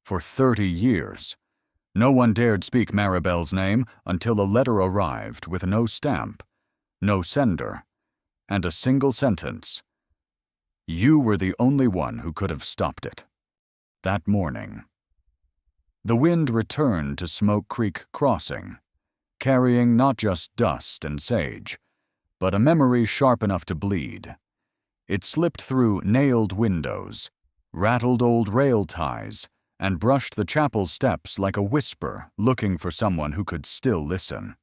For 30 years. No one dared speak Maribel's name until a letter arrived with no stamp, no sender, and a single sentence. You were the only one who could have stopped it. That morning. The wind returned to Smoke Creek Crossing, carrying not just dust and sage, but a memory sharp enough to bleed. It slipped through nailed windows, rattled old rail ties, and brushed the chapel steps like a whisper looking for someone who could still listen.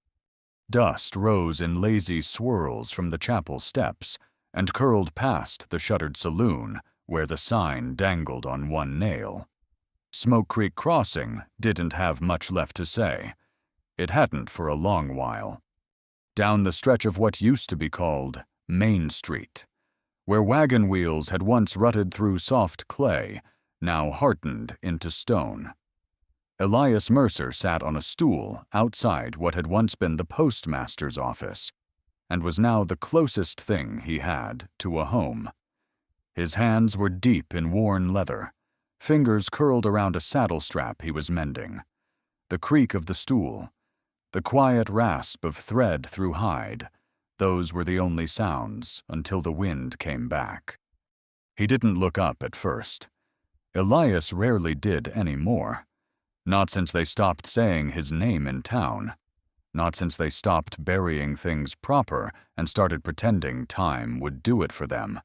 Dust rose in lazy swirls from the chapel steps and curled past the shuttered saloon where the sign dangled on one nail. Smoke Creek Crossing didn't have much left to say. It hadn't for a long while. Down the stretch of what used to be called Main Street, where wagon wheels had once rutted through soft clay, now hardened into stone. Elias Mercer sat on a stool outside what had once been the postmaster's office, and was now the closest thing he had to a home. His hands were deep in worn leather, fingers curled around a saddle strap he was mending. The creak of the stool, the quiet rasp of thread through hide, those were the only sounds until the wind came back. He didn't look up at first. Elias rarely did any more. Not since they stopped saying his name in town. Not since they stopped burying things proper and started pretending time would do it for them.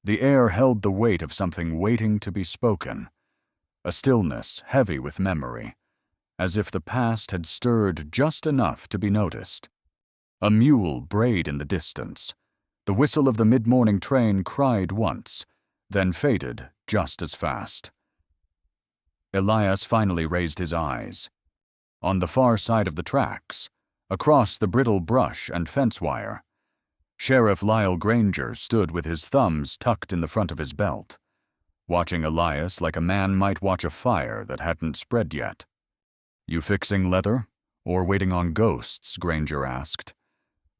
The air held the weight of something waiting to be spoken. A stillness heavy with memory, as if the past had stirred just enough to be noticed. A mule brayed in the distance. The whistle of the mid-morning train cried once, then faded just as fast. Elias finally raised his eyes. On the far side of the tracks, across the brittle brush and fence wire, Sheriff Lyle Granger stood with his thumbs tucked in the front of his belt, watching Elias like a man might watch a fire that hadn't spread yet. "You fixing leather, or waiting on ghosts?" Granger asked,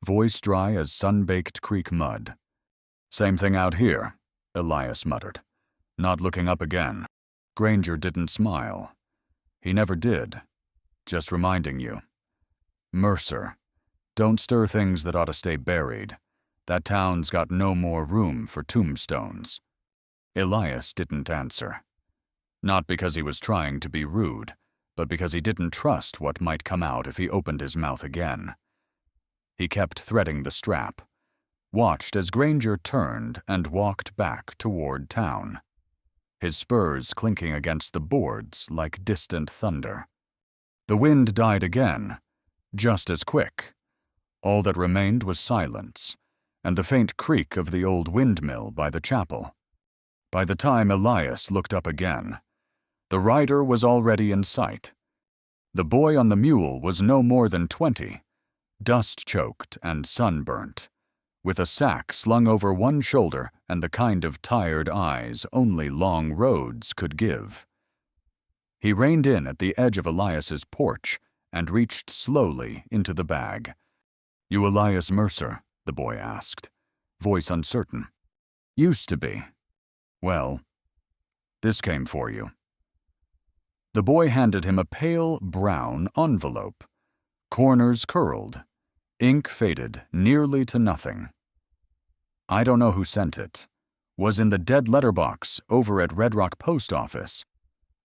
voice dry as sun-baked creek mud. "Same thing out here," Elias muttered, not looking up again. Granger didn't smile. He never did. "Just reminding you. Mercer, don't stir things that ought to stay buried. That town's got no more room for tombstones." Elias didn't answer. Not because he was trying to be rude, but because he didn't trust what might come out if he opened his mouth again. He kept threading the strap, watched as Granger turned and walked back toward town, his spurs clinking against the boards like distant thunder. The wind died again, just as quick. All that remained was silence, and the faint creak of the old windmill by the chapel. By the time Elias looked up again, the rider was already in sight. The boy on the mule was no more than 20, dust-choked and sunburnt, with a sack slung over one shoulder and the kind of tired eyes only long roads could give. He reined in at the edge of Elias's porch and reached slowly into the bag. "You Elias Mercer?" the boy asked, voice uncertain. "Used to be. Well, this came for you." The boy handed him a pale brown envelope, corners curled, ink faded nearly to nothing. "I don't know who sent it. Was in the dead letter box over at Red Rock Post Office.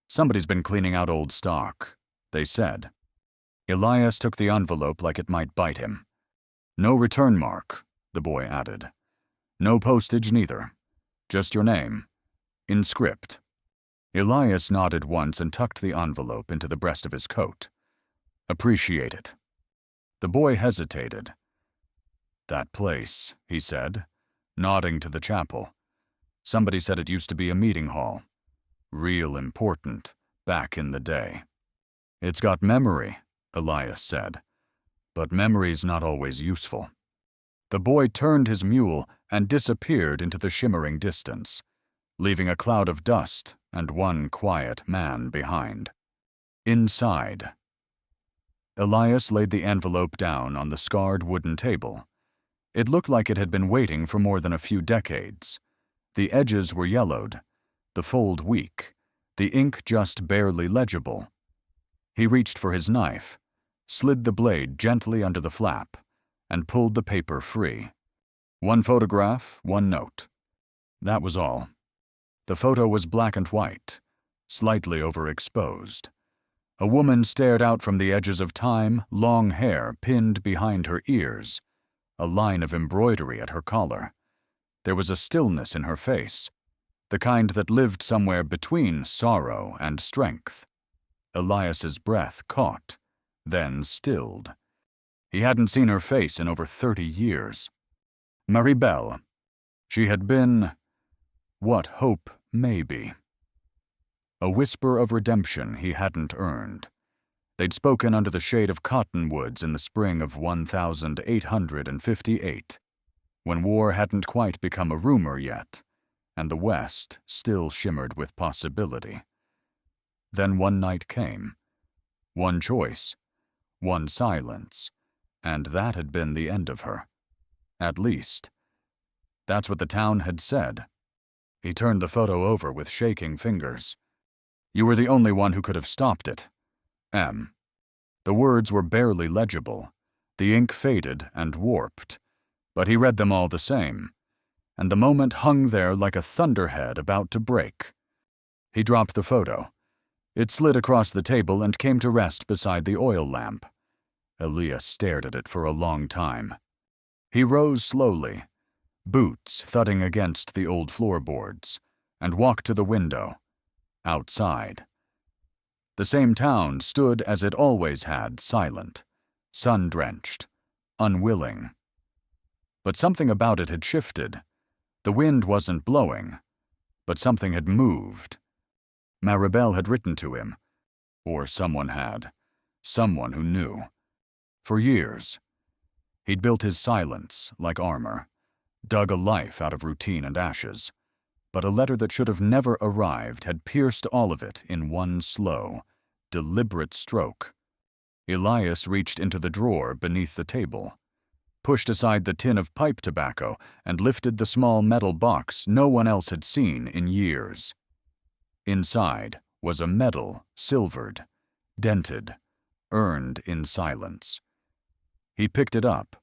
Somebody's been cleaning out old stock," they said. Elias took the envelope like it might bite him. "No return mark," the boy added. "No postage neither. Just your name. In script." Elias nodded once and tucked the envelope into the breast of his coat. "Appreciate it." The boy hesitated. "That place," he said, nodding to the chapel. "Somebody said it used to be a meeting hall. Real important, back in the day." "It's got memory," Elias said, "but memory's not always useful." The boy turned his mule and disappeared into the shimmering distance, leaving a cloud of dust and one quiet man behind. Inside. Elias laid the envelope down on the scarred wooden table. It looked like it had been waiting for more than a few decades. The edges were yellowed, the fold weak, the ink just barely legible. He reached for his knife, slid the blade gently under the flap, and pulled the paper free. One photograph, one note. That was all. The photo was black and white, slightly overexposed. A woman stared out from the edges of time, long hair pinned behind her ears, a line of embroidery at her collar. There was a stillness in her face, the kind that lived somewhere between sorrow and strength. Elias's breath caught, then stilled. He hadn't seen her face in over 30 years. Maribel. She had been what hope may be. A whisper of redemption he hadn't earned. They'd spoken under the shade of cottonwoods in the spring of 1858, when war hadn't quite become a rumor yet, and the West still shimmered with possibility. Then one night came. One choice, one silence, and that had been the end of her. At least, that's what the town had said. He turned the photo over with shaking fingers. You were the only one who could have stopped it. M. The words were barely legible. The ink faded and warped, but he read them all the same, and the moment hung there like a thunderhead about to break. He dropped the photo. It slid across the table and came to rest beside the oil lamp. Elias stared at it for a long time. He rose slowly, boots thudding against the old floorboards, and walked to the window. Outside. The same town stood as it always had, silent, sun-drenched, unwilling. But something about it had shifted. The wind wasn't blowing, but something had moved. Maribel had written to him, or someone had, someone who knew. For years. He'd built his silence like armor, dug a life out of routine and ashes. But a letter that should have never arrived had pierced all of it in one slow, deliberate stroke. Elias reached into the drawer beneath the table, pushed aside the tin of pipe tobacco, and lifted the small metal box no one else had seen in years. Inside was a medal, silvered, dented, earned in silence. He picked it up,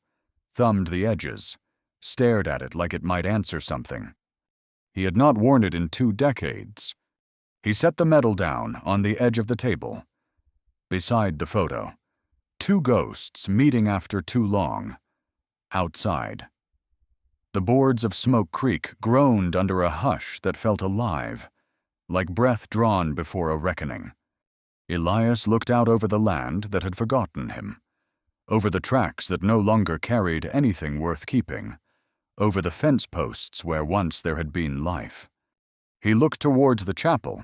thumbed the edges, stared at it like it might answer something. He had not worn it in 2 decades. He set the medal down on the edge of the table. Beside the photo, 2 ghosts meeting after too long. Outside. The boards of Smoke Creek groaned under a hush that felt alive, like breath drawn before a reckoning. Elias looked out over the land that had forgotten him, over the tracks that no longer carried anything worth keeping, over the fence posts where once there had been life. He looked towards the chapel,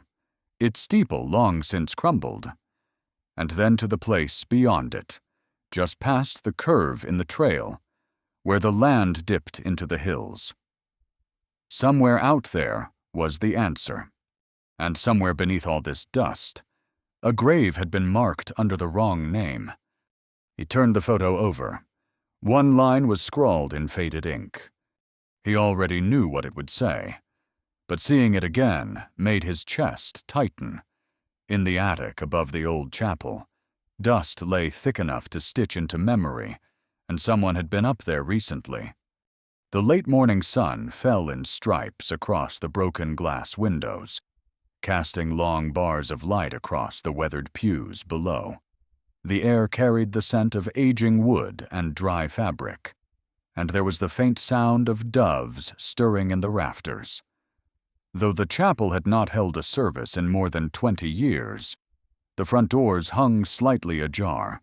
its steeple long since crumbled, and then to the place beyond it, just past the curve in the trail, where the land dipped into the hills. Somewhere out there was the answer, and somewhere beneath all this dust, a grave had been marked under the wrong name. He turned the photo over. One line was scrawled in faded ink. He already knew what it would say, but seeing it again made his chest tighten. In the attic above the old chapel, dust lay thick enough to stitch into memory, and someone had been up there recently. The late morning sun fell in stripes across the broken glass windows, casting long bars of light across the weathered pews below. The air carried the scent of aging wood and dry fabric, and there was the faint sound of doves stirring in the rafters. Though the chapel had not held a service in more than 20 years, the front doors hung slightly ajar,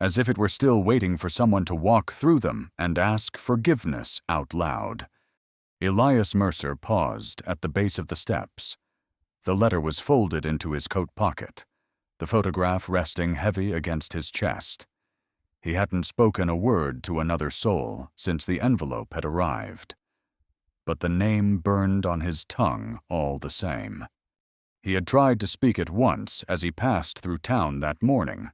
as if it were still waiting for someone to walk through them and ask forgiveness out loud. Elias Mercer paused at the base of the steps. The letter was folded into his coat pocket, the photograph resting heavy against his chest. He hadn't spoken a word to another soul since the envelope had arrived. But the name burned on his tongue all the same. He had tried to speak it once as he passed through town that morning,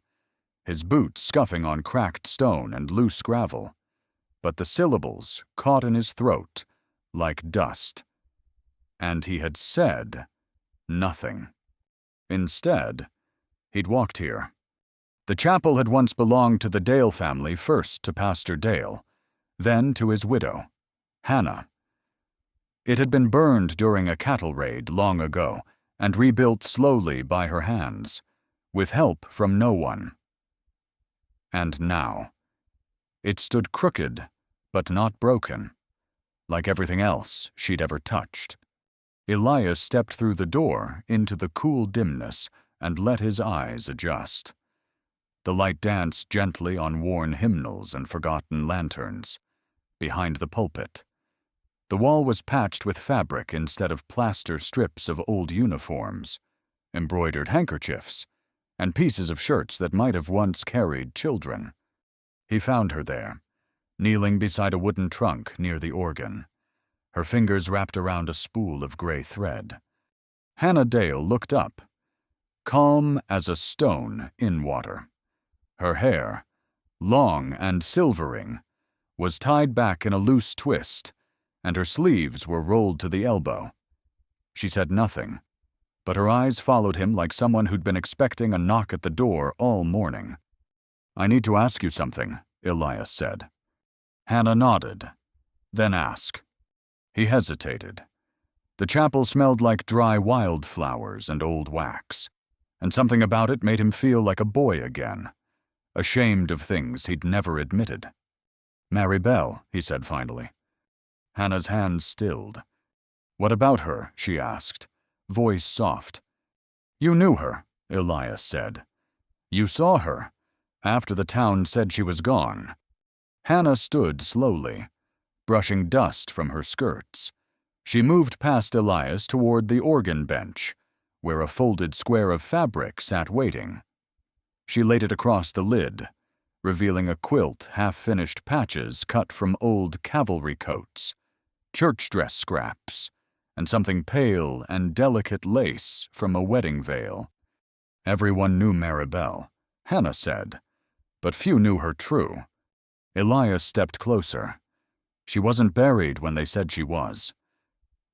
his boots scuffing on cracked stone and loose gravel, but the syllables caught in his throat like dust. And he had said nothing. Instead, he'd walked here. The chapel had once belonged to the Dale family, first to Pastor Dale, then to his widow, Hannah. It had been burned during a cattle raid long ago and rebuilt slowly by her hands, with help from no one. And now, it stood crooked, but not broken, like everything else she'd ever touched. Elias stepped through the door into the cool dimness and let his eyes adjust. The light danced gently on worn hymnals and forgotten lanterns. Behind the pulpit, the wall was patched with fabric instead of plaster strips of old uniforms, embroidered handkerchiefs, and pieces of shirts that might have once carried children. He found her there, kneeling beside a wooden trunk near the organ, her fingers wrapped around a spool of gray thread. Hannah Dale looked up, calm as a stone in water. Her hair, long and silvering, was tied back in a loose twist, and her sleeves were rolled to the elbow. She said nothing, but her eyes followed him like someone who'd been expecting a knock at the door all morning. "I need to ask you something," Elias said. Hannah nodded, then asked. He hesitated. The chapel smelled like dry wildflowers and old wax, and something about it made him feel like a boy again, ashamed of things he'd never admitted. "Maribel," he said finally. Hannah's hands stilled. "What about her?" she asked, voice soft. "You knew her," Elias said. "You saw her, after the town said she was gone." Hannah stood slowly, brushing dust from her skirts. She moved past Elias toward the organ bench, where a folded square of fabric sat waiting. She laid it across the lid, revealing a quilt half-finished patches cut from old cavalry coats, church dress scraps, and something pale and delicate lace from a wedding veil. Everyone knew Maribel, Hannah said, but few knew her true. Elias stepped closer. She wasn't buried when they said she was.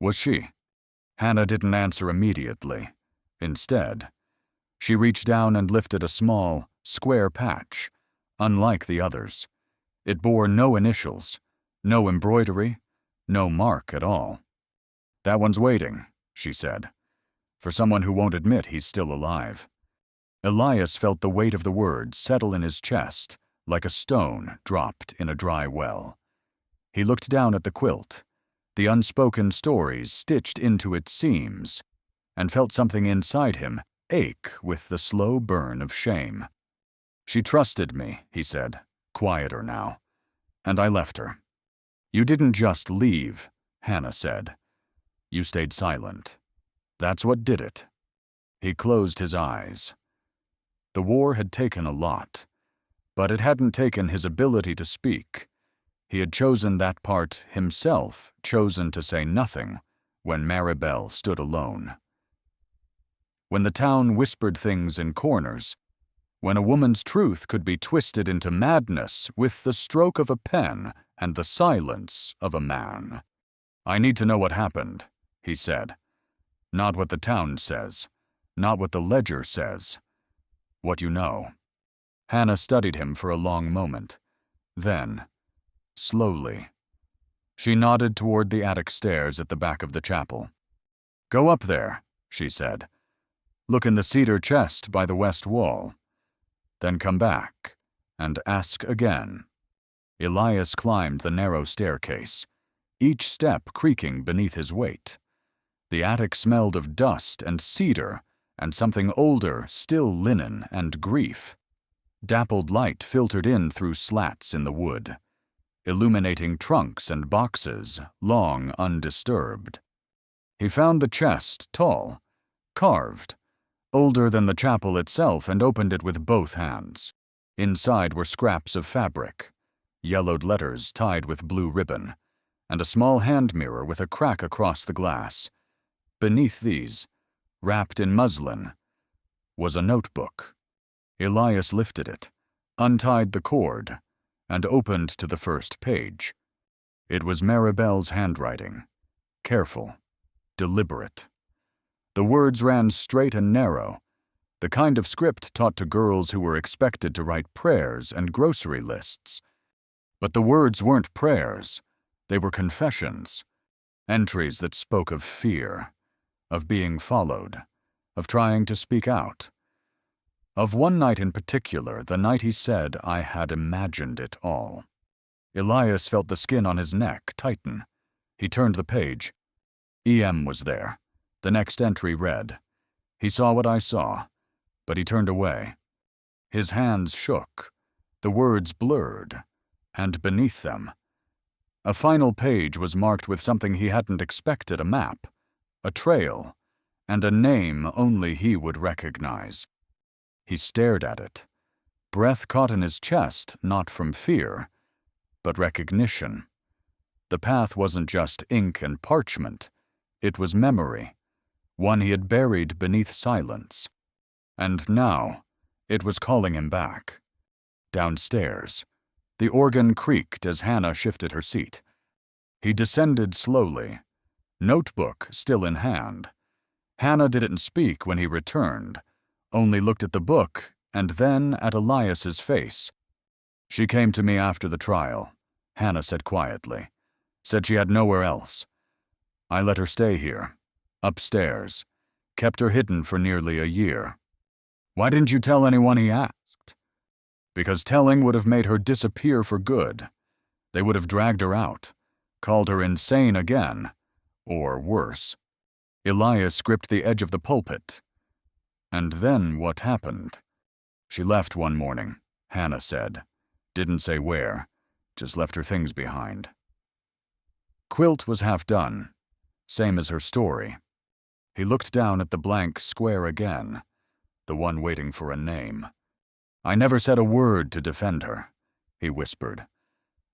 Was she? Hannah didn't answer immediately. Instead, she reached down and lifted a small, square patch, unlike the others. It bore no initials, no embroidery, no mark at all. "That one's waiting," she said, "for someone who won't admit he's still alive." Elias felt the weight of the words settle in his chest like a stone dropped in a dry well. He looked down at the quilt, the unspoken stories stitched into its seams, and felt something inside him ache with the slow burn of shame. "She trusted me," he said, quieter now, "and I left her." "You didn't just leave," Hannah said. "You stayed silent. That's what did it." He closed his eyes. The war had taken a lot, but it hadn't taken his ability to speak. He had chosen that part himself, chosen to say nothing when Maribel stood alone. When the town whispered things in corners, when a woman's truth could be twisted into madness with the stroke of a pen and the silence of a man. "I need to know what happened," he said. "Not what the town says, not what the ledger says. What you know." Hannah studied him for a long moment. Then, slowly, she nodded toward the attic stairs at the back of the chapel. "Go up there," she said. "Look in the cedar chest by the west wall. Then come back and ask again." Elias climbed the narrow staircase, each step creaking beneath his weight. The attic smelled of dust and cedar and something older, still linen and grief. Dappled light filtered in through slats in the wood, illuminating trunks and boxes long undisturbed. He found the chest tall, carved, older than the chapel itself, and opened it with both hands. Inside were scraps of fabric, yellowed letters tied with blue ribbon, and a small hand mirror with a crack across the glass. Beneath these, wrapped in muslin, was a notebook. Elias lifted it, untied the cord, and opened to the first page. It was Maribel's handwriting, careful, deliberate. The words ran straight and narrow, The kind of script taught to girls who were expected to write prayers and grocery lists. But the words weren't prayers. They were confessions. Entries that spoke of fear, of being followed, of trying to speak out. Of one night in particular, the night he said, "I had imagined it all." Elias felt the skin on his neck tighten. He turned the page. EM was there. The next entry read, "He saw what I saw, but he turned away." His hands shook. The words blurred, and beneath them, a final page was marked with something he hadn't expected: a map, a trail, and a name only he would recognize. He stared at it. Breath caught in his chest, not from fear, but recognition. The path wasn't just ink and parchment. It was memory, one he had buried beneath silence. And now, it was calling him back. Downstairs, the organ creaked as Hannah shifted her seat. He descended slowly, notebook still in hand. Hannah didn't speak when he returned, only looked at the book and then at Elias's face. "She came to me after the trial," Hannah said quietly. "Said she had nowhere else. I let her stay here, upstairs, kept her hidden for nearly a year." "Why didn't you tell anyone?" he asked. "Because telling would have made her disappear for good. They would have dragged her out, called her insane again, or worse." Elias gripped the edge of the pulpit. "And then what happened?" "She left one morning," Hannah said. "Didn't say where, just left her things behind." Quilt was half done, same as her story. He looked down at the blank square again, the one waiting for a name. "I never said a word to defend her," he whispered.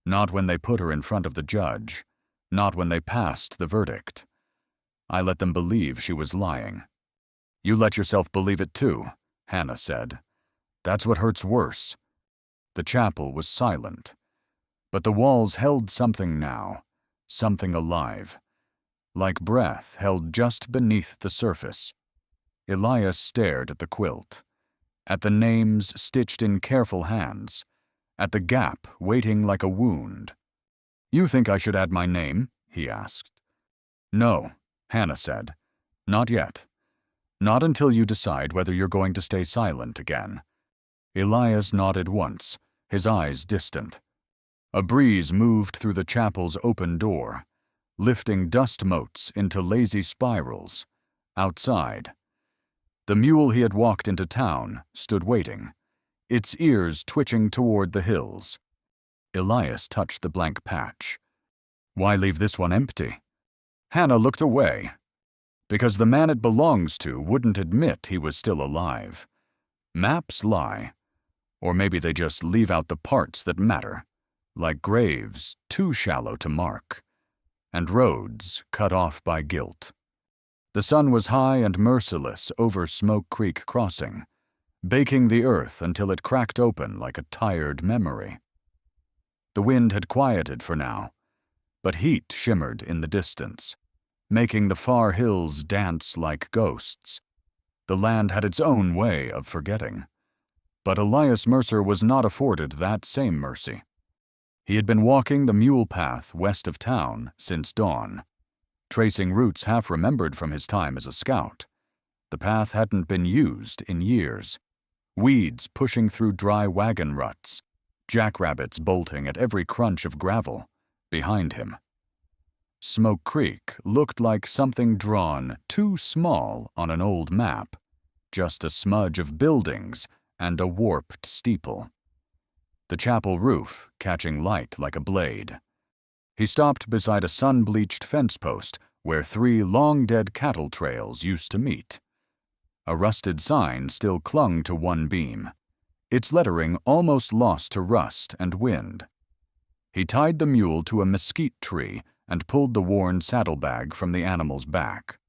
"Not when they put her in front of the judge, not when they passed the verdict. I let them believe she was lying." "You let yourself believe it too," Hannah said. "That's what hurts worse." The chapel was silent, but the walls held something now, something alive, like breath held just beneath the surface. Elias stared at the quilt, at the names stitched in careful hands, at the gap waiting like a wound. "You think I should add my name?" he asked. "No," Hannah said. "Not yet. Not until you decide whether you're going to stay silent again." Elias nodded once, his eyes distant. A breeze moved through the chapel's open door, lifting dust motes into lazy spirals. Outside, the mule he had walked into town stood waiting, its ears twitching toward the hills. Elias touched the blank patch. "Why leave this one empty?" Hannah looked away. "Because the man it belongs to wouldn't admit he was still alive. Maps lie. Or maybe they just leave out the parts that matter, like graves too shallow to mark, and roads cut off by guilt." The sun was high and merciless over Smoke Creek Crossing, baking the earth until it cracked open like a tired memory. The wind had quieted for now, but heat shimmered in the distance, making the far hills dance like ghosts. The land had its own way of forgetting. But Elias Mercer was not afforded that same mercy. He had been walking the mule path west of town since dawn, tracing routes half remembered from his time as a scout. The path hadn't been used in years. Weeds pushing through dry wagon ruts, jackrabbits bolting at every crunch of gravel behind him. Smoke Creek looked like something drawn too small on an old map, just a smudge of buildings and a warped steeple. The chapel roof catching light like a blade. He stopped beside a sun-bleached fence post where 3 long-dead cattle trails used to meet. A rusted sign still clung to one beam, its lettering almost lost to rust and wind. He tied the mule to a mesquite tree and pulled the worn saddlebag from the animal's back.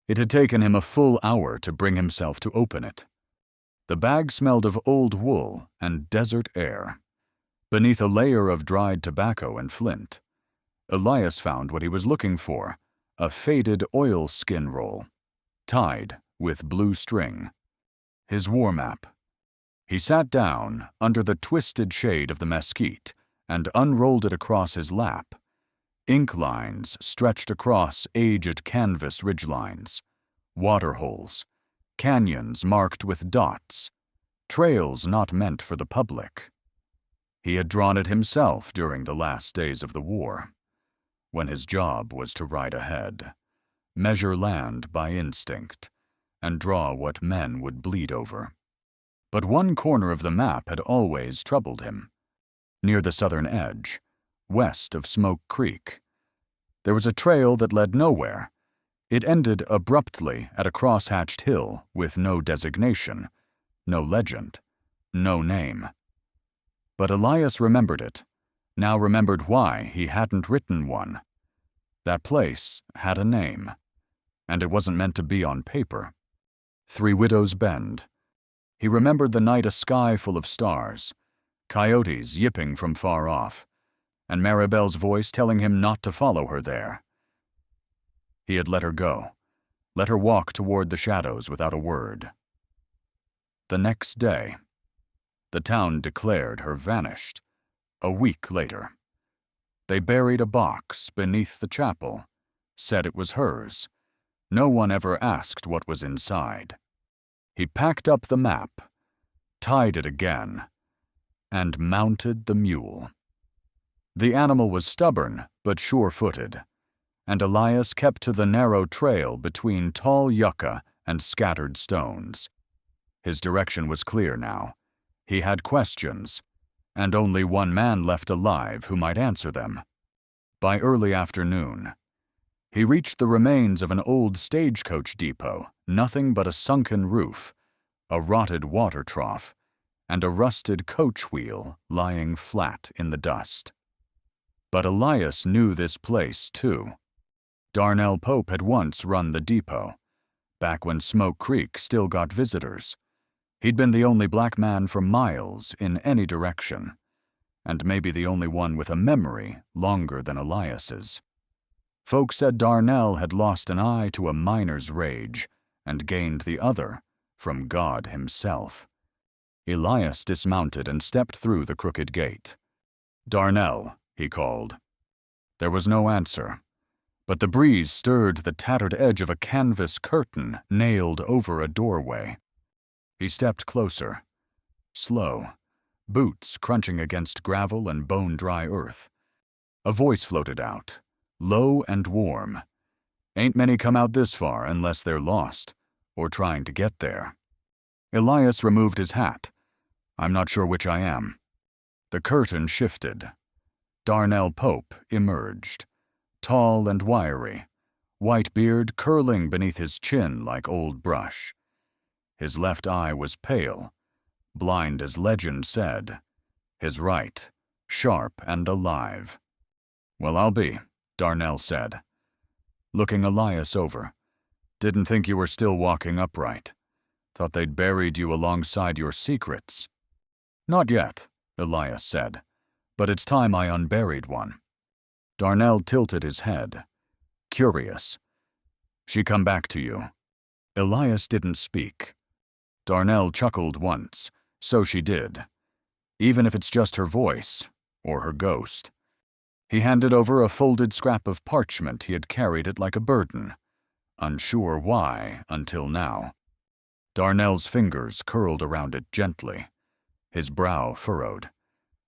It had taken him a full hour to bring himself to open it. The bag smelled of old wool and desert air. Beneath a layer of dried tobacco and flint, Elias found what he was looking for, a faded oilskin roll, tied with blue string. his war map. He sat down under the twisted shade of the mesquite and unrolled it across his lap. Ink lines stretched across aged canvas ridgelines, waterholes, canyons marked with dots, trails not meant for the public. He had drawn it himself during the last days of the war, when his job was to ride ahead, measure land by instinct, and draw what men would bleed over. But one corner of the map had always troubled him. Near the southern edge, west of Smoke Creek, there was a trail that led nowhere. It ended abruptly at a crosshatched hill with no designation, no legend, no name. But Elias remembered it, now remembered why he hadn't written one. That place had a name, and it wasn't meant to be on paper. Three Widows Bend. He remembered the night a sky full of stars, coyotes yipping from far off, and Maribel's voice telling him not to follow her there. He had let her go, let her walk toward the shadows without a word. The next day, the town declared her vanished. A week later, they buried a box beneath the chapel, said it was hers. No one ever asked what was inside. He packed up the map, tied it again, and mounted the mule. The animal was stubborn but sure-footed, and Elias kept to the narrow trail between tall yucca and scattered stones. His direction was clear now. He had questions, and only one man left alive who might answer them. By early afternoon, he reached the remains of an old stagecoach depot, nothing but a sunken roof, a rotted water trough, and a rusted coach wheel lying flat in the dust. But Elias knew this place, too. Darnell Pope had once run the depot, back when Smoke Creek still got visitors. He'd been the only black man for miles in any direction, and maybe the only one with a memory longer than Elias's. Folks said Darnell had lost an eye to a miner's rage and gained the other from God himself. Elias dismounted and stepped through the crooked gate. "Darnell," he called. There was no answer, but the breeze stirred the tattered edge of a canvas curtain nailed over a doorway. He stepped closer, slow, boots crunching against gravel and bone-dry earth. A voice floated out, low and warm. "Ain't many come out this far unless they're lost, or trying to get there." Elias removed his hat. "I'm not sure which I am." The curtain shifted. Darnell Pope emerged, tall and wiry, white beard curling beneath his chin like old brush. His left eye was pale, blind as legend said, his right sharp and alive. "Well, I'll be," Darnell said, looking Elias over. "Didn't think you were still walking upright. Thought they'd buried you alongside your secrets." "Not yet," Elias said, "but it's time I unburied one." Darnell tilted his head, curious. "She come back to you?" Elias didn't speak. Darnell chuckled once, so she did, even if it's just her voice, or her ghost. He handed over a folded scrap of parchment he had carried it like a burden, unsure why until now. Darnell's fingers curled around it gently, his brow furrowed,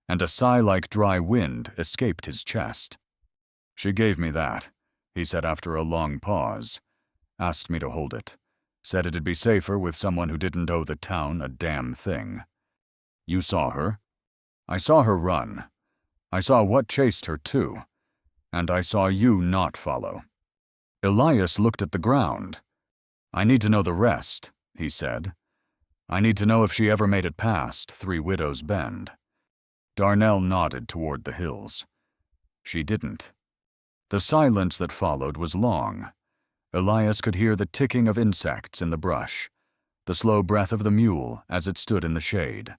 and a sigh like dry wind escaped his chest. "She gave me that," he said after a long pause, asked me to hold it. Said it'd be safer with someone who didn't owe the town a damn thing. "You saw her?" "I saw her run. I saw what chased her, too. And I saw you not follow." Elias looked at the ground. "I need to know the rest," he said. "I need to know if she ever made it past Three Widows Bend." Darnell nodded toward the hills. She didn't. The silence that followed was long. Elias could hear the ticking of insects in the brush, the slow breath of the mule as it stood in the shade.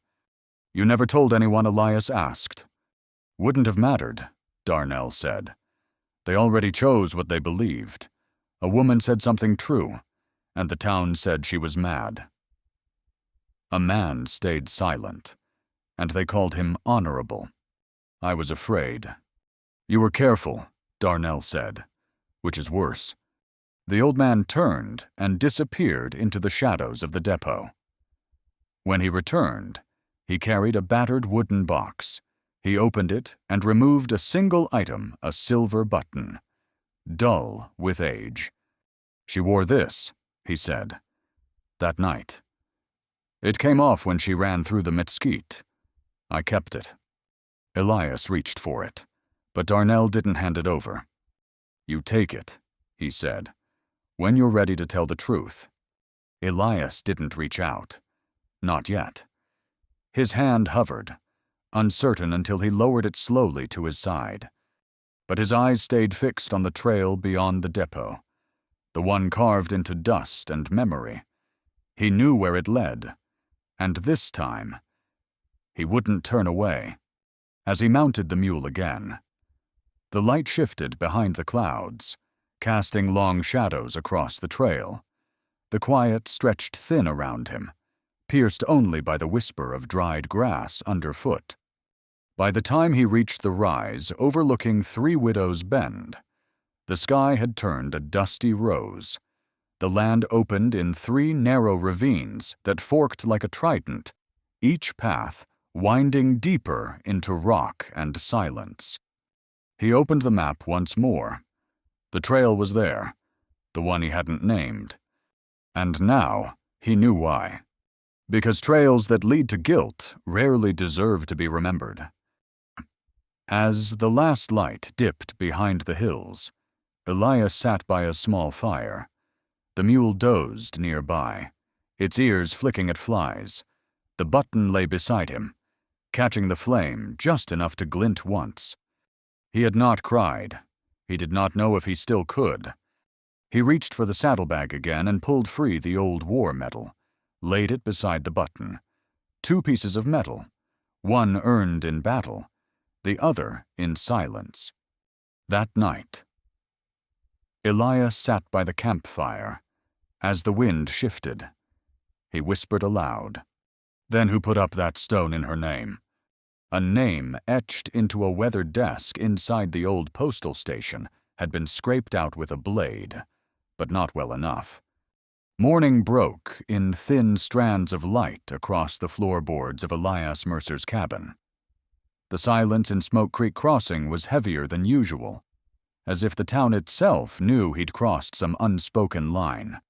"You never told anyone?" Elias asked. "Wouldn't have mattered," Darnell said. "They already chose what they believed. A woman said something true, and the town said she was mad." A man stayed silent, and they called him honorable. I was afraid. You were careful, Darnell said, which is worse. The old man turned and disappeared into the shadows of the depot. When he returned, he carried a battered wooden box. He opened it and removed a single item, a silver button, dull with age. She wore this, he said, that night. It came off when she ran through the mesquite. I kept it. Elias reached for it, but Darnell didn't hand it over. You take it, he said, when you're ready to tell the truth. Elias didn't reach out. Not yet. His hand hovered, uncertain until he lowered it slowly to his side. But his eyes stayed fixed on the trail beyond the depot, the one carved into dust and memory. He knew where it led, and this time, he wouldn't turn away. As he mounted the mule again, the light shifted behind the clouds, casting long shadows across the trail. The quiet stretched thin around him, pierced only by the whisper of dried grass underfoot. By the time he reached the rise overlooking Three Widows Bend, the sky had turned a dusty rose. The land opened in 3 narrow ravines that forked like a trident, each path winding deeper into rock and silence. He opened the map once more. The trail was there, the one he hadn't named. And now he knew why. Because trails that lead to guilt rarely deserve to be remembered. As the last light dipped behind the hills, Elias sat by a small fire. The mule dozed nearby, its ears flicking at flies. The button lay beside him, catching the flame just enough to glint once. He had not cried. He did not know if he still could. He reached for the saddlebag again and pulled free the old war medal, laid it beside the button. 2 pieces of metal, one earned in battle, the other in silence. That night, Elias sat by the campfire. As the wind shifted, he whispered aloud, "Then who put up that stone in her name?" A name etched into a weathered desk inside the old postal station had been scraped out with a blade, but not well enough. Morning broke in thin strands of light across the floorboards of Elias Mercer's cabin. The silence in Smoke Creek Crossing was heavier than usual, as if the town itself knew he'd crossed some unspoken line.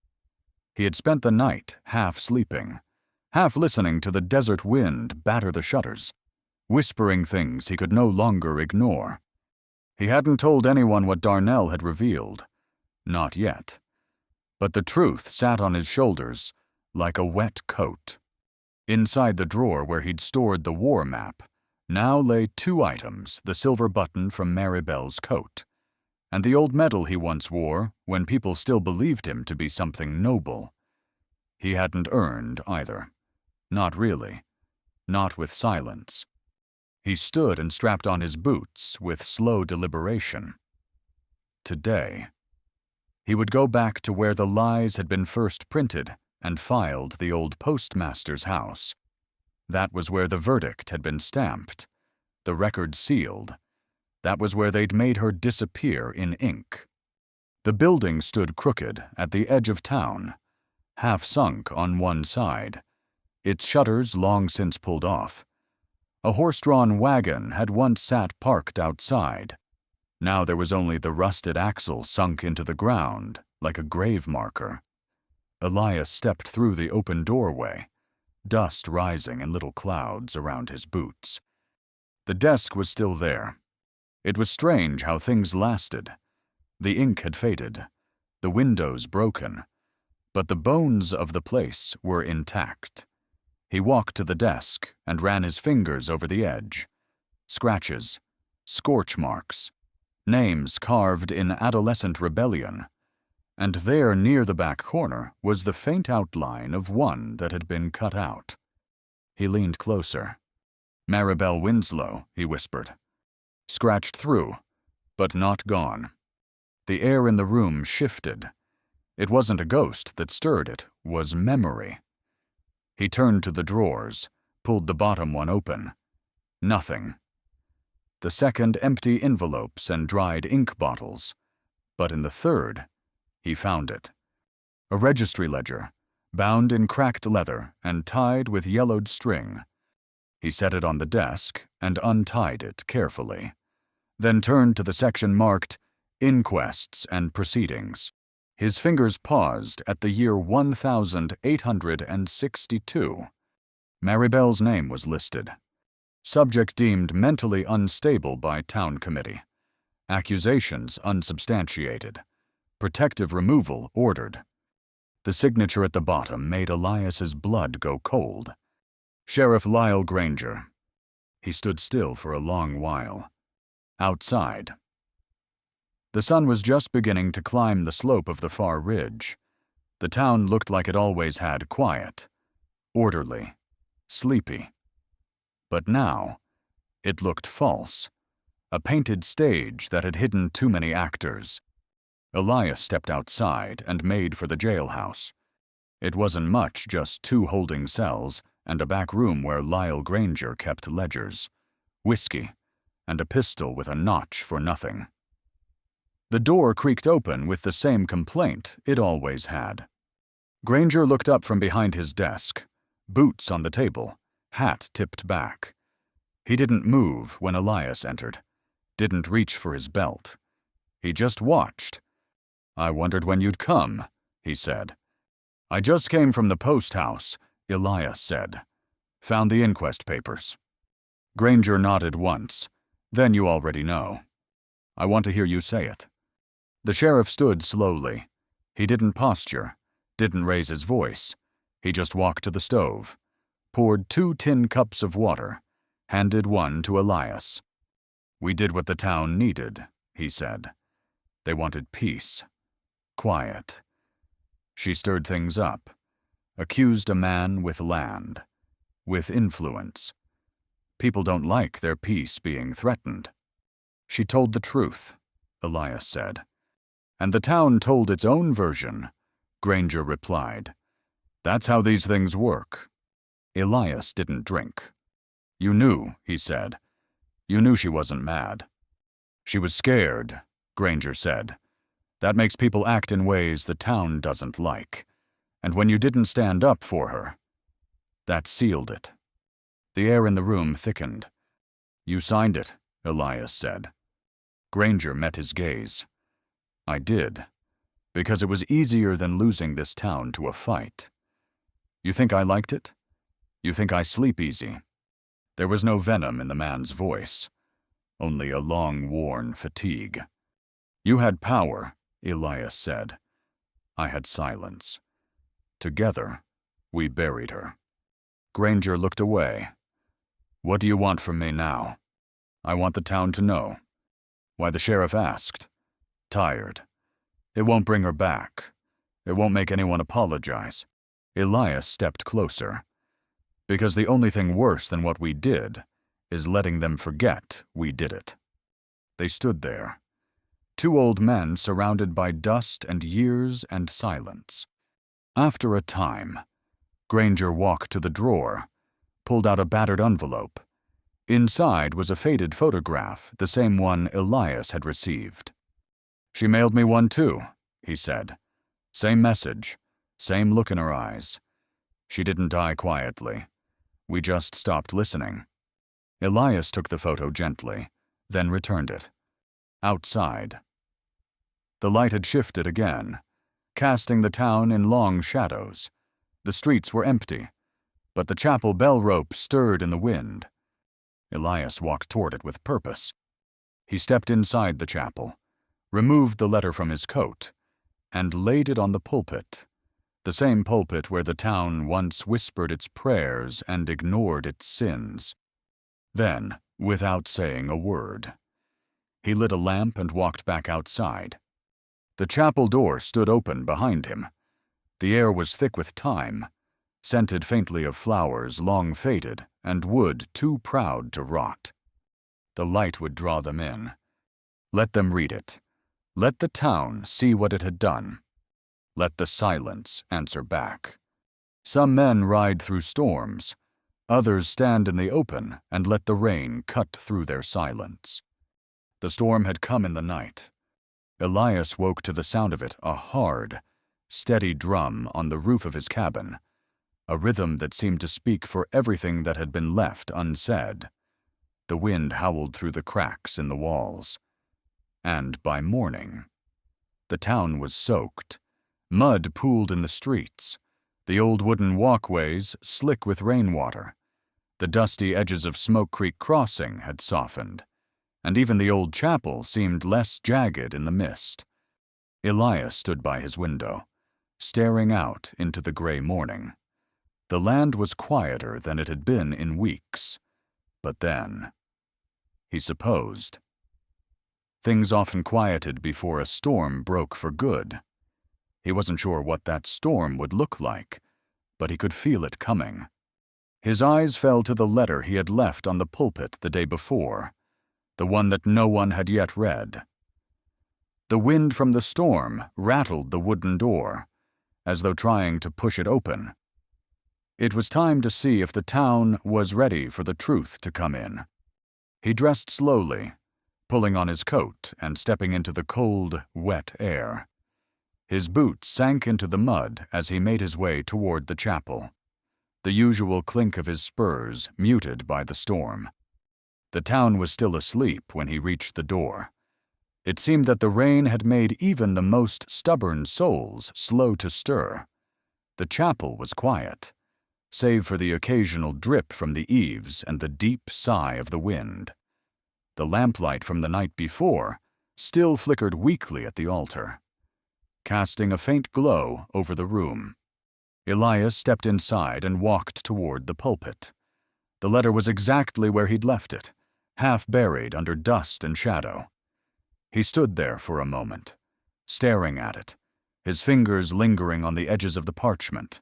He had spent the night half sleeping, half listening to the desert wind batter the shutters, whispering things he could no longer ignore. He hadn't told anyone what Darnell had revealed. Not yet. But the truth sat on his shoulders like a wet coat. Inside the drawer where he'd stored the war map now lay 2 items, the silver button from Maribel's coat, and the old medal he once wore when people still believed him to be something noble. He hadn't earned either. Not really. Not with silence. He stood and strapped on his boots with slow deliberation. Today, he would go back to where the lies had been first printed and filed, the old postmaster's house. That was where the verdict had been stamped, the record sealed. That was where they'd made her disappear in ink. The building stood crooked at the edge of town, half sunk on one side, its shutters long since pulled off. A horse-drawn wagon had once sat parked outside. Now there was only the rusted axle sunk into the ground like a grave marker. Elias stepped through the open doorway, dust rising in little clouds around his boots. The desk was still there. It was strange how things lasted. The ink had faded, the windows broken, but the bones of the place were intact. He walked to the desk and ran his fingers over the edge. Scratches, scorch marks, names carved in adolescent rebellion. And there near the back corner was the faint outline of one that had been cut out. He leaned closer. "Maribel Winslow," he whispered. Scratched through, but not gone. The air in the room shifted. It wasn't a ghost that stirred, it was memory. He turned to the drawers, pulled the bottom one open. Nothing. The second, empty envelopes and dried ink bottles. But in the third, he found it. A registry ledger, bound in cracked leather and tied with yellowed string. He set it on the desk and untied it carefully, then turned to the section marked Inquests and Proceedings. His fingers paused at the year 1862. Maribel's name was listed. Subject deemed mentally unstable by town committee. Accusations unsubstantiated. Protective removal ordered. The signature at the bottom made Elias's blood go cold. Sheriff Lyle Granger. He stood still for a long while. Outside. The sun was just beginning to climb the slope of the far ridge. The town looked like it always had, quiet, orderly, sleepy. But now, it looked false. A painted stage that had hidden too many actors. Elias stepped outside and made for the jailhouse. It wasn't much, just 2 holding cells and a back room where Lyle Granger kept ledgers, whiskey, and a pistol with a notch for nothing. The door creaked open with the same complaint it always had. Granger looked up from behind his desk, boots on the table, hat tipped back. He didn't move when Elias entered, didn't reach for his belt. He just watched. "I wondered when you'd come," he said. "I just came from the post house," Elias said. "Found the inquest papers." Granger nodded once. "Then you already know. I want to hear you say it." The sheriff stood slowly. He didn't posture, didn't raise his voice. He just walked to the stove, poured 2 tin cups of water, handed one to Elias. "We did what the town needed," he said. "They wanted peace. Quiet." She stirred things up, accused a man with land, with influence. People don't like their peace being threatened. "She told the truth," Elias said. "And the town told its own version," Granger replied. "That's how these things work." Elias didn't drink. "You knew," he said. "You knew she wasn't mad." "She was scared," Granger said. "That makes people act in ways the town doesn't like. And when you didn't stand up for her, that sealed it." The air in the room thickened. "You signed it," Elias said. Granger met his gaze. "I did, because it was easier than losing this town to a fight. You think I liked it? You think I sleep easy?" There was no venom in the man's voice, only a long-worn fatigue. "You had power," Elias said. "I had silence. Together, we buried her." Granger looked away. "What do you want from me now?" "I want the town to know." "Why the sheriff asked." "Tired. It won't bring her back. It won't make anyone apologize." Elias stepped closer. "Because the only thing worse than what we did is letting them forget we did it." They stood there, 2 old men surrounded by dust and years and silence. After a time, Granger walked to the drawer, pulled out a battered envelope. Inside was a faded photograph, the same one Elias had received. "She mailed me one too," he said. "Same message, same look in her eyes. She didn't die quietly. We just stopped listening." Elias took the photo gently, then returned it. Outside. The light had shifted again, casting the town in long shadows. The streets were empty, but the chapel bell rope stirred in the wind. Elias walked toward it with purpose. He stepped inside the chapel, removed the letter from his coat, and laid it on the pulpit, the same pulpit where the town once whispered its prayers and ignored its sins. Then, without saying a word, he lit a lamp and walked back outside. The chapel door stood open behind him. The air was thick with thyme, scented faintly of flowers long faded and wood too proud to rot. The light would draw them in. Let them read it. Let the town see what it had done. Let the silence answer back. Some men ride through storms. Others stand in the open and let the rain cut through their silence. The storm had come in the night. Elias woke to the sound of it, a hard, steady drum on the roof of his cabin, a rhythm that seemed to speak for everything that had been left unsaid. The wind howled through the cracks in the walls. And by morning, the town was soaked. Mud pooled in the streets, the old wooden walkways slick with rainwater. The dusty edges of Smoke Creek Crossing had softened, and even the old chapel seemed less jagged in the mist. Elias stood by his window, staring out into the gray morning. The land was quieter than it had been in weeks. But then, he supposed, things often quieted before a storm broke for good. He wasn't sure what that storm would look like, but he could feel it coming. His eyes fell to the letter he had left on the pulpit the day before, the one that no one had yet read. The wind from the storm rattled the wooden door, as though trying to push it open. It was time to see if the town was ready for the truth to come in. He dressed slowly, pulling on his coat and stepping into the cold, wet air. His boots sank into the mud as he made his way toward the chapel, the usual clink of his spurs muted by the storm. The town was still asleep when he reached the door. It seemed that the rain had made even the most stubborn souls slow to stir. The chapel was quiet, save for the occasional drip from the eaves and the deep sigh of the wind. The lamplight from the night before still flickered weakly at the altar, casting a faint glow over the room. Elias stepped inside and walked toward the pulpit. The letter was exactly where he'd left it, half buried under dust and shadow. He stood there for a moment, staring at it, his fingers lingering on the edges of the parchment.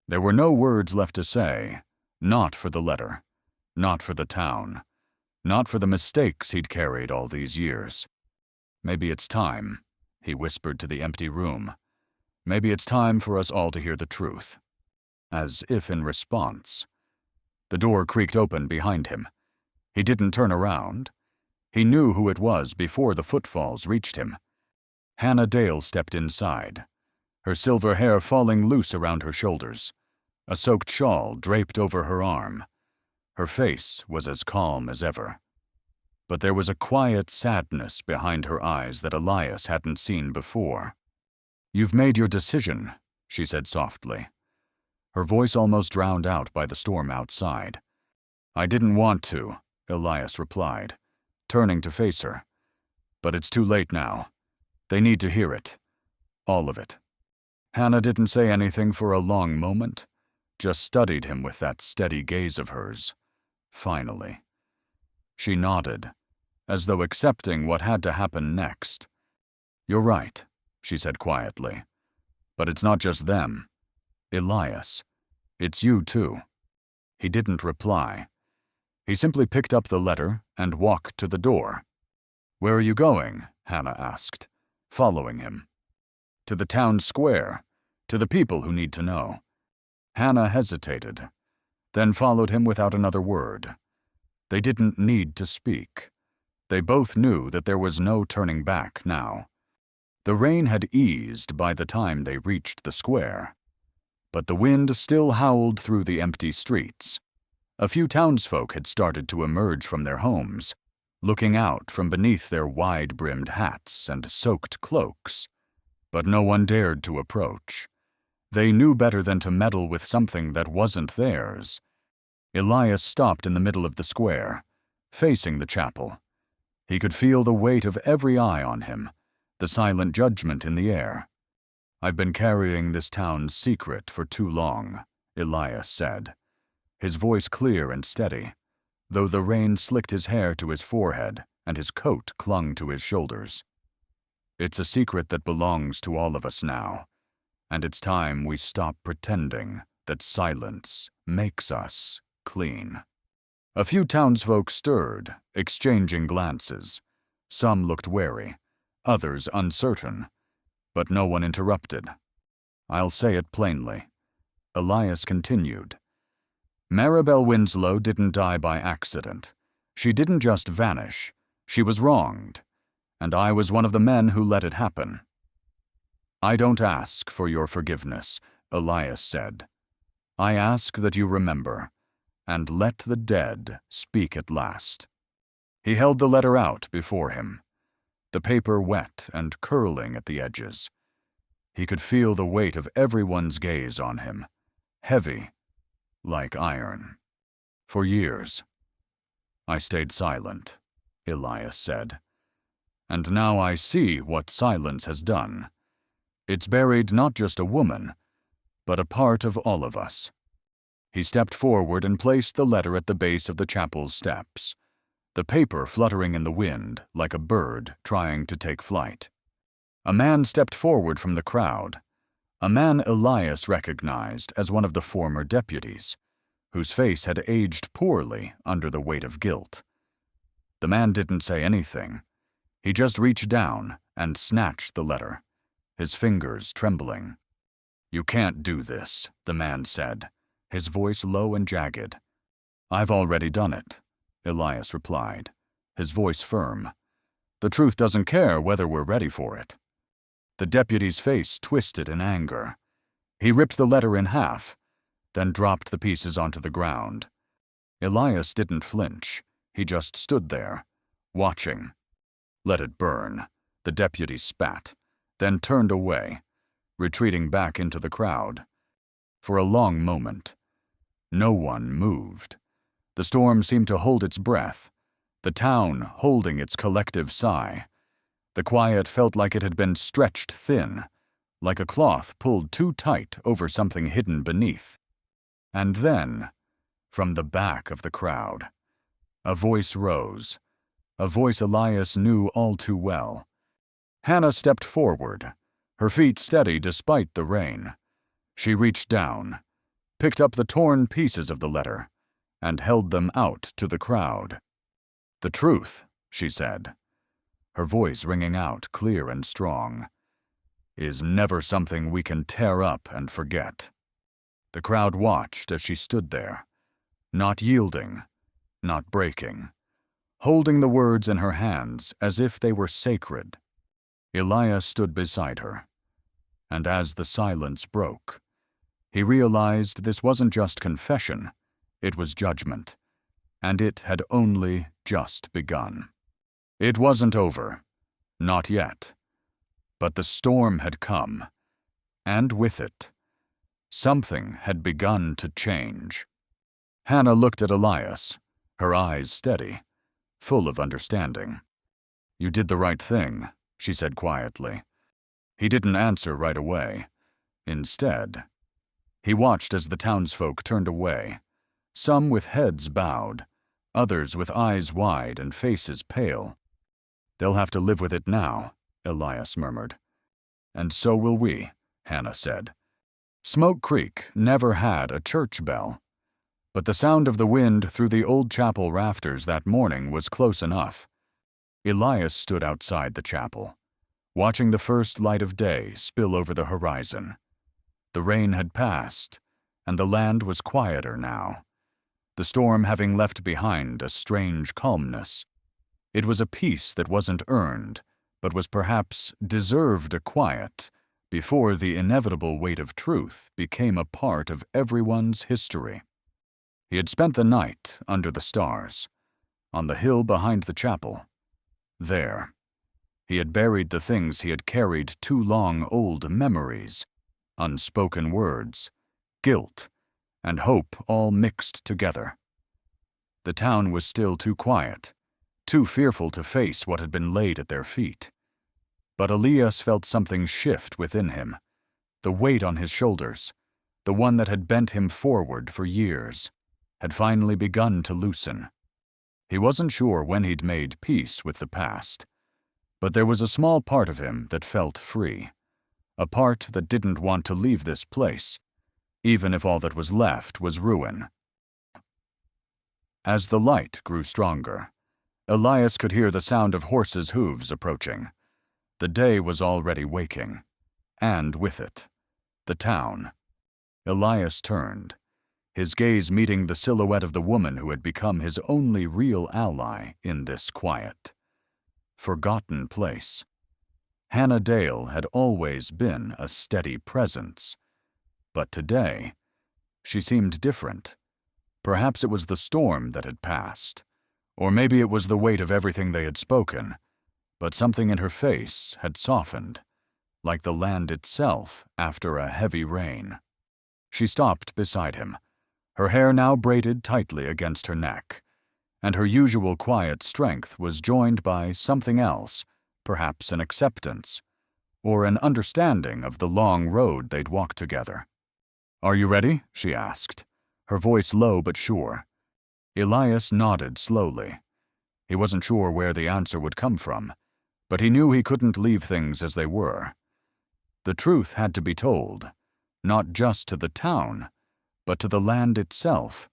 There were no words left to say, not for the letter, not for the town, not for the mistakes he'd carried all these years. Maybe it's time, he whispered to the empty room. Maybe it's time for us all to hear the truth. As if in response, the door creaked open behind him. He didn't turn around. He knew who it was before the footfalls reached him. Hannah Dale stepped inside, her silver hair falling loose around her shoulders, a soaked shawl draped over her arm. Her face was as calm as ever. But there was a quiet sadness behind her eyes that Elias hadn't seen before. "You've made your decision," she said softly, her voice almost drowned out by the storm outside. "I didn't want to," Elias replied, turning to face her. "But it's too late now. They need to hear it. All of it." Hannah didn't say anything for a long moment, just studied him with that steady gaze of hers. Finally, she nodded, as though accepting what had to happen next. "You're right," she said quietly. "But it's not just them. Elias, it's you too." He didn't reply. He simply picked up the letter and walked to the door. "Where are you going?" Hannah asked, following him. "To the town square, to the people who need to know." Hannah hesitated, then followed him without another word. They didn't need to speak. They both knew that there was no turning back now. The rain had eased by the time they reached the square, but the wind still howled through the empty streets. A few townsfolk had started to emerge from their homes, looking out from beneath their wide-brimmed hats and soaked cloaks, but no one dared to approach. They knew better than to meddle with something that wasn't theirs. Elias stopped in the middle of the square, facing the chapel. He could feel the weight of every eye on him, the silent judgment in the air. "I've been carrying this town's secret for too long," Elias said, his voice clear and steady, though the rain slicked his hair to his forehead and his coat clung to his shoulders. "It's a secret that belongs to all of us now, and it's time we stop pretending that silence makes us clean." A few townsfolk stirred, exchanging glances. Some looked wary, others uncertain, but no one interrupted. "I'll say it plainly. Elias continued. Maribel Winslow didn't die by accident. She didn't just vanish. She was wronged. And I was one of the men who let it happen. I don't ask for your forgiveness, Elias said. I ask that you remember, and let the dead speak at last. He held the letter out before him, the paper wet and curling at the edges. He could feel the weight of everyone's gaze on him, heavy, like iron. For years, I stayed silent, Elias said. And now I see what silence has done. It's buried not just a woman, but a part of all of us. He stepped forward and placed the letter at the base of the chapel's steps, the paper fluttering in the wind like a bird trying to take flight. A man stepped forward from the crowd, a man Elias recognized as one of the former deputies, whose face had aged poorly under the weight of guilt. The man didn't say anything. He just reached down and snatched the letter, his fingers trembling. You can't do this, the man said, his voice low and jagged. I've already done it, Elias replied, his voice firm. The truth doesn't care whether we're ready for it. The deputy's face twisted in anger. He ripped the letter in half, then dropped the pieces onto the ground. Elias didn't flinch. He just stood there, watching. Let it burn, the deputy spat, then turned away, retreating back into the crowd. For a long moment, no one moved. The storm seemed to hold its breath, the town holding its collective sigh. The quiet felt like it had been stretched thin, like a cloth pulled too tight over something hidden beneath. And then, from the back of the crowd, a voice rose, a voice Elias knew all too well. Hannah stepped forward, her feet steady despite the rain. She reached down, picked up the torn pieces of the letter, and held them out to the crowd. The truth, she said, her voice ringing out clear and strong, is never something we can tear up and forget. The crowd watched as she stood there, not yielding, not breaking, holding the words in her hands as if they were sacred. Elias stood beside her, and as the silence broke, he realized this wasn't just confession, it was judgment, and it had only just begun. It wasn't over, not yet, but the storm had come, and with it, something had begun to change. Hannah looked at Elias, her eyes steady, full of understanding. You did the right thing, she said quietly. He didn't answer right away. Instead, he watched as the townsfolk turned away, some with heads bowed, others with eyes wide and faces pale. They'll have to live with it now, Elias murmured. And so will we, Hannah said. Smoke Creek never had a church bell, but the sound of the wind through the old chapel rafters that morning was close enough. Elias stood outside the chapel, watching the first light of day spill over the horizon. The rain had passed, and the land was quieter now, the storm having left behind a strange calmness. It was a peace that wasn't earned, but was perhaps deserved a quiet, before the inevitable weight of truth became a part of everyone's history. He had spent the night under the stars, on the hill behind the chapel. There, he had buried the things he had carried too long, old memories, unspoken words, guilt, and hope all mixed together. The town was still too quiet, too fearful to face what had been laid at their feet. But Elias felt something shift within him, the weight on his shoulders, the one that had bent him forward for years, had finally begun to loosen. He wasn't sure when he'd made peace with the past, but there was a small part of him that felt free, a part that didn't want to leave this place, even if all that was left was ruin. As the light grew stronger, Elias could hear the sound of horses' hooves approaching. The day was already waking, and with it, the town. Elias turned, his gaze meeting the silhouette of the woman who had become his only real ally in this quiet, forgotten place. Hannah Dale had always been a steady presence, but today she seemed different. Perhaps it was the storm that had passed, or maybe it was the weight of everything they had spoken, but something in her face had softened, like the land itself after a heavy rain. She stopped beside him, her hair now braided tightly against her neck, and her usual quiet strength was joined by something else, perhaps an acceptance, or an understanding of the long road they'd walked together. "Are you ready?" she asked, her voice low but sure. Elias nodded slowly. He wasn't sure where the answer would come from, but he knew he couldn't leave things as they were. The truth had to be told, not just to the town, but to the land itself,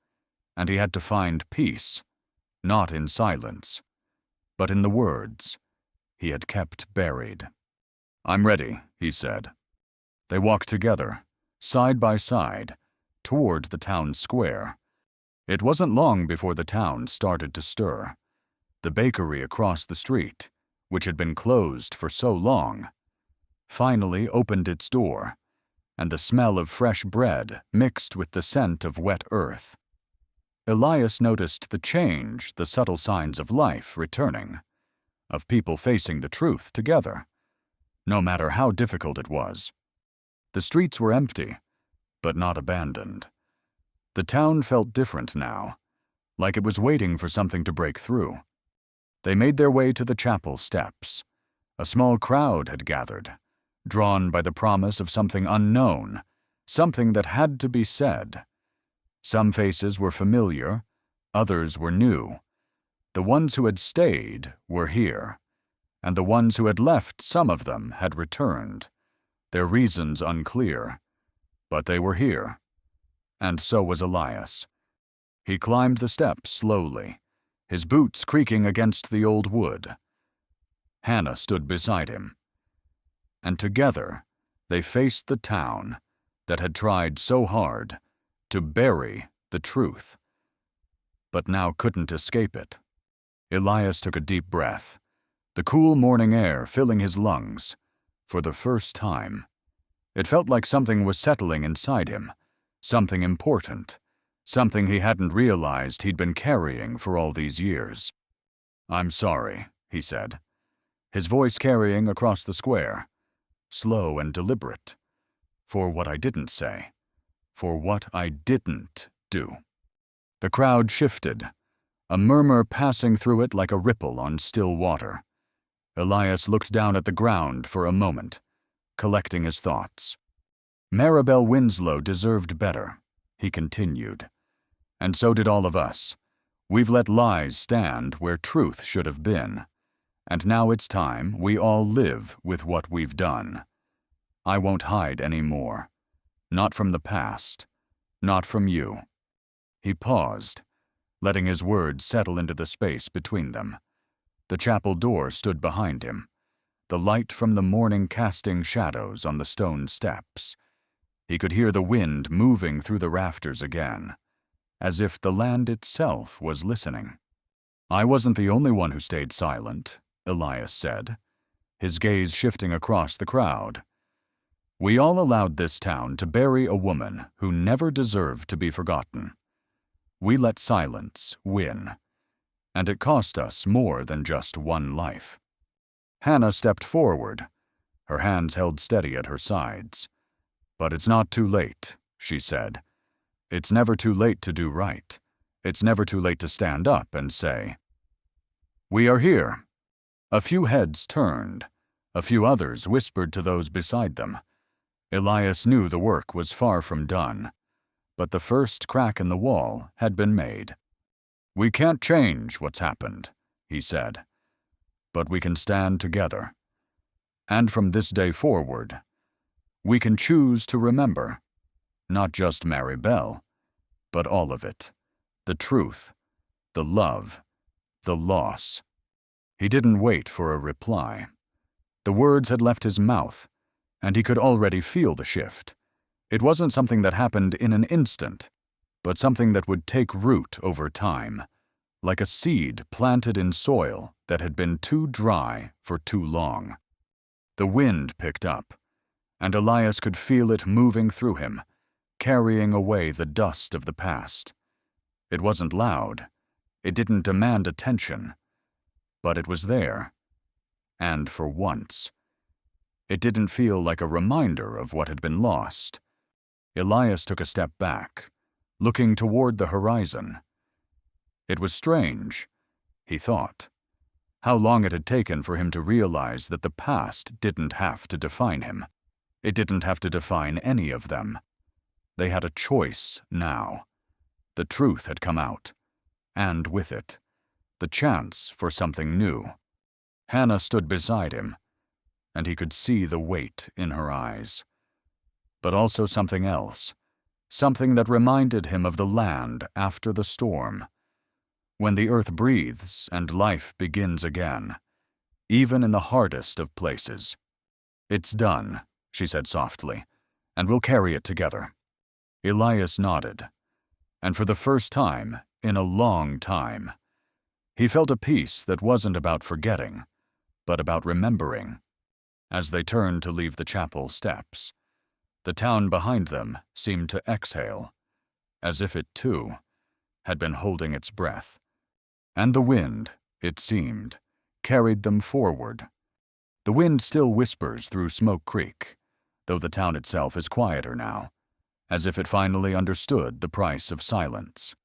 and he had to find peace, not in silence, but in the words he had kept buried. "I'm ready," he said. They walked together, side by side, toward the town square. It wasn't long before the town started to stir. The bakery across the street, which had been closed for so long, finally opened its door, and the smell of fresh bread mixed with the scent of wet earth. Elias noticed the change, the subtle signs of life returning, of people facing the truth together, no matter how difficult it was. The streets were empty, but not abandoned. The town felt different now, like it was waiting for something to break through. They made their way to the chapel steps. A small crowd had gathered, drawn by the promise of something unknown, something that had to be said. Some faces were familiar, others were new. The ones who had stayed were here, and the ones who had left, some of them, had returned, their reasons unclear. But they were here, and so was Elias. He climbed the steps slowly, his boots creaking against the old wood. Hannah stood beside him, and together they faced the town that had tried so hard to bury the truth, but now couldn't escape it. Elias took a deep breath, the cool morning air filling his lungs. For the first time, it felt like something was settling inside him, something important, something he hadn't realized he'd been carrying for all these years. "I'm sorry," he said, his voice carrying across the square, slow and deliberate, "for what I didn't say, for what I didn't do." The crowd shifted, a murmur passing through it like a ripple on still water. Elias looked down at the ground for a moment, collecting his thoughts. "Maribel Winslow deserved better," he continued. "And so did all of us. We've let lies stand where truth should have been. And now it's time we all live with what we've done. I won't hide any more. Not from the past. Not from you." He paused, letting his words settle into the space between them. The chapel door stood behind him, the light from the morning casting shadows on the stone steps. He could hear the wind moving through the rafters again, as if the land itself was listening. "I wasn't the only one who stayed silent," Elias said, his gaze shifting across the crowd. "We all allowed this town to bury a woman who never deserved to be forgotten. We let silence win, and it cost us more than just one life." Hannah stepped forward, her hands held steady at her sides. "But it's not too late," she said. "It's never too late to do right. It's never too late to stand up and say, 'We are here.'" A few heads turned, a few others whispered to those beside them. Elias knew the work was far from done, but the first crack in the wall had been made. "We can't change what's happened," he said, "but we can stand together. And from this day forward, we can choose to remember, not just Maribel, but all of it, the truth, the love, the loss." He didn't wait for a reply. The words had left his mouth, and he could already feel the shift. It wasn't something that happened in an instant, but something that would take root over time, like a seed planted in soil that had been too dry for too long. The wind picked up, and Elias could feel it moving through him, carrying away the dust of the past. It wasn't loud. It didn't demand attention. But it was there. And for once, it didn't feel like a reminder of what had been lost. Elias took a step back, looking toward the horizon. It was strange, he thought, how long it had taken for him to realize that the past didn't have to define him. It didn't have to define any of them. They had a choice now. The truth had come out, and with it, the chance for something new. Hannah stood beside him, and he could see the weight in her eyes. But also something else, something that reminded him of the land after the storm. When the earth breathes and life begins again, even in the hardest of places. "It's done," she said softly, "and we'll carry it together." Elias nodded, and for the first time in a long time, he felt a peace that wasn't about forgetting, but about remembering. As they turned to leave the chapel steps, the town behind them seemed to exhale, as if it, too, had been holding its breath. And the wind, it seemed, carried them forward. The wind still whispers through Smoke Creek, though the town itself is quieter now, as if it finally understood the price of silence.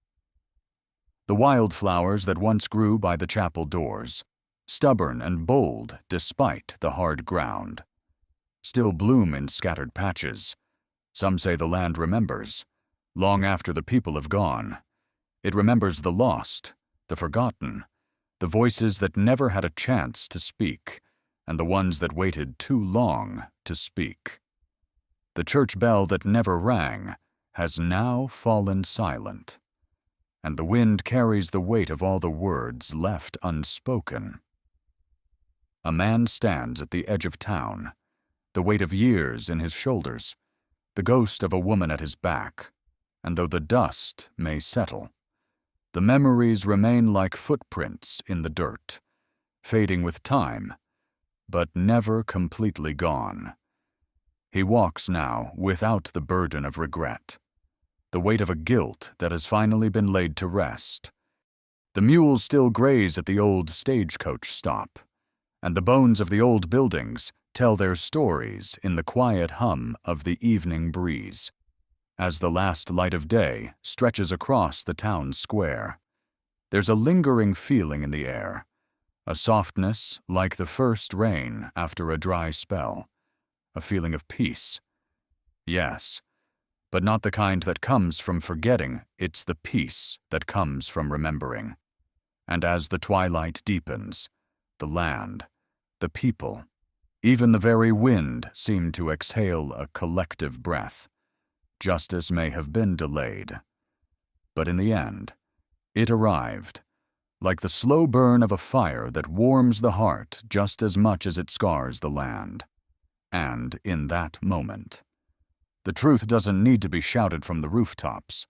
The wildflowers that once grew by the chapel doors, stubborn and bold despite the hard ground, still bloom in scattered patches. Some say the land remembers, long after the people have gone. It remembers the lost, the forgotten, the voices that never had a chance to speak, and the ones that waited too long to speak. The church bell that never rang has now fallen silent, and the wind carries the weight of all the words left unspoken. A man stands at the edge of town, the weight of years in his shoulders, the ghost of a woman at his back, and though the dust may settle, the memories remain like footprints in the dirt, fading with time, but never completely gone. He walks now without the burden of regret, the weight of a guilt that has finally been laid to rest. The mules still graze at the old stagecoach stop, and the bones of the old buildings tell their stories in the quiet hum of the evening breeze. As the last light of day stretches across the town square, there's a lingering feeling in the air, a softness like the first rain after a dry spell, a feeling of peace. Yes, but not the kind that comes from forgetting, it's the peace that comes from remembering. And as the twilight deepens, the land, the people, even the very wind seem to exhale a collective breath. Justice may have been delayed, but in the end, it arrived, like the slow burn of a fire that warms the heart just as much as it scars the land. And in that moment, the truth doesn't need to be shouted from the rooftops.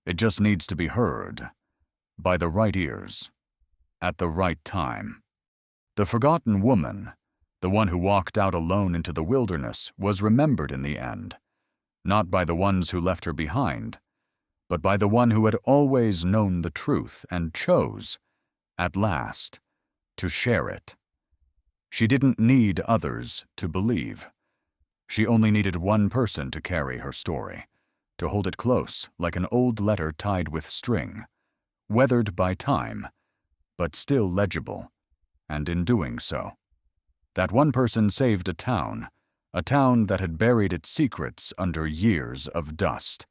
It just needs to be heard, by the right ears, at the right time. The forgotten woman, the one who walked out alone into the wilderness, was remembered in the end. Not by the ones who left her behind, but by the one who had always known the truth and chose, at last, to share it. She didn't need others to believe. She only needed one person to carry her story, to hold it close like an old letter tied with string, weathered by time, but still legible, and in doing so, that one person saved a town that had buried its secrets under years of dust.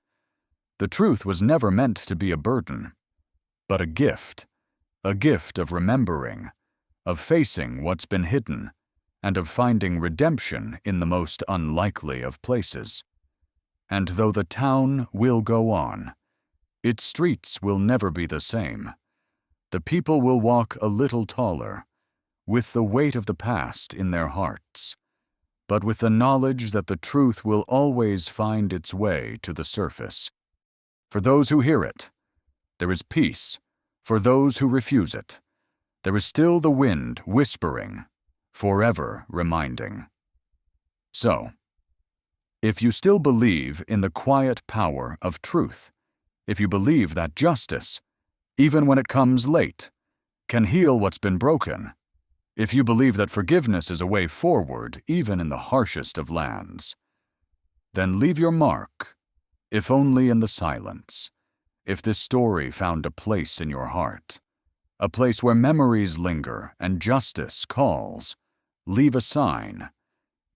The truth was never meant to be a burden, but a gift of remembering, of facing what's been hidden, and of finding redemption in the most unlikely of places. And though the town will go on, its streets will never be the same. The people will walk a little taller, with the weight of the past in their hearts. but with the knowledge that the truth will always find its way to the surface. For those who hear it, there is peace. For those who refuse it, there is still the wind whispering, forever reminding. So, if you still believe in the quiet power of truth, if you believe that justice, even when it comes late, can heal what's been broken, if you believe that forgiveness is a way forward even in the harshest of lands, then leave your mark, if only in the silence. If this story found a place in your heart, a place where memories linger and justice calls, leave a sign.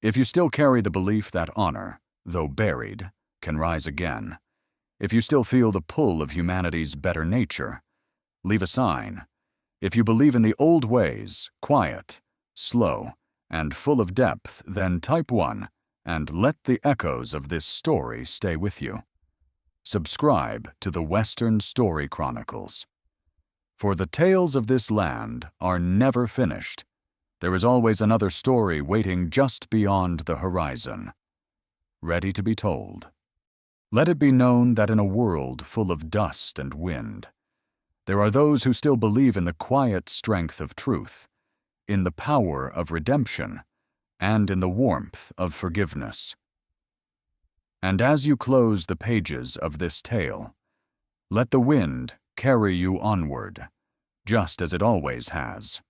If you still carry the belief that honor, though buried, can rise again, if you still feel the pull of humanity's better nature, leave a sign. If you believe in the old ways, quiet, slow, and full of depth, then type 1 and let the echoes of this story stay with you. Subscribe to the Western Story Chronicles. For the tales of this land are never finished. There is always another story waiting just beyond the horizon, ready to be told. Let it be known that in a world full of dust and wind, there are those who still believe in the quiet strength of truth, in the power of redemption, and in the warmth of forgiveness. And as you close the pages of this tale, let the wind carry you onward, just as it always has.